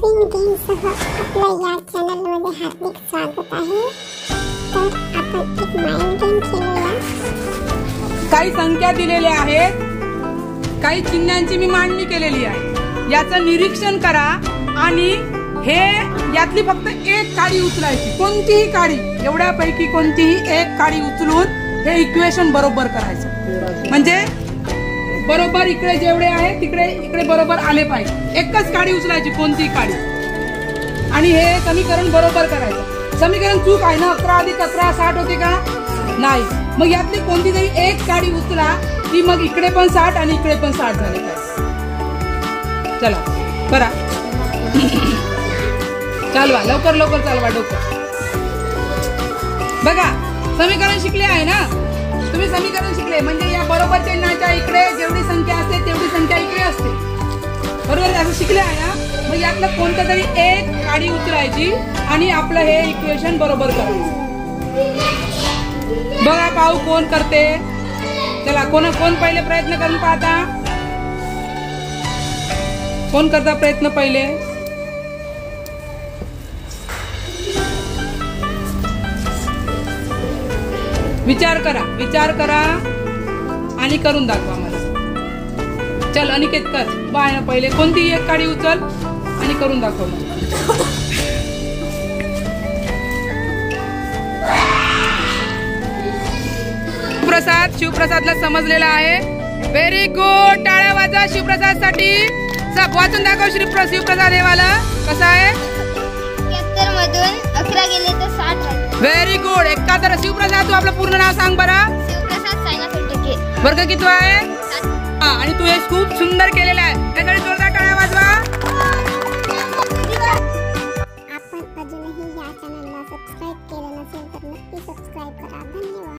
नवीन गेमसह आपल्या या चॅनलमध्ये हार्दिक स्वागत आहे। तर आपण एक माइंड गेम खेळूया। काही संख्या दिलेल्या आहेत, काही चिन्हांची मी मांडणी केलेली आहे। याचं निरीक्षण करा आणि हे यातली फक्त एक काडी उचलायची, कोणतीही काडी, एवढ्यापैकी कोणतीही एक काडी उचलून हे इक्वेशन बरोबर करायचं। म्हणजे बरोबर इकडे जेवढे आहे तिकडे इकडे बरोबर आले पाहिजे। एकच काडी उचलायची, कोणतीही काडी, आणि हे समीकरण बरोबर करायचं। समीकरण चूक आहे ना, 11 + 11 60 होते का? नाही। मग यातली कोणती तरी एक काडी उचला की मग इकडे पण 60 आणि इकडे पण 60 झाले पाहिजे। चला करा, चालवा, लवकर लवकर चालवा डोकं। बघा, समीकरण शिकले आहे ना तुम्ही? समीकरण शिकले म्हणजे या बरोबर चिन्हाच्या इकडे जेवढी संख्या असते तेवढी संख्या इकडे असते, बरोबर? असं शिकले आहे ना? मग यातलं कोणतं तरी एक काडी उचलायची आणि आपलं हे इक्वेशन बरोबर करायचं। बघा, पाहू कोण करते। चला, कोण पहिले प्रयत्न करून पाहता? कोण करता प्रयत्न पहिले? विचार करा आणि करून दाखवा मला। चल अनिकेत कर, बाय पहिले कोणती एक काडी उचल आणि करून दाखव मला। शिवप्रसादला समजलेला आहे। व्हेरी गुड, टाळ्या वाजा शिवप्रसाद साठी। सब वाचून दाखव शिवप्रसाद हे वाला कसं आहे? 71 मधून 11 गेले तर 60। Very good. 71। शिवप्रसाद, तू आपलं पूर्ण नाव सांग बरं। शिवप्रसाद सायनाथ उलटके। वर्ग किती आहे? आणि तू हे खूप सुंदर केलेलं आहे, त्यासाठी जोरदार टाळ्या वाजवा। आपण अजूनही या चॅनलला सबस्क्राइब केलं नसेल तर नक्की सबस्क्राइब करा। धन्यवाद।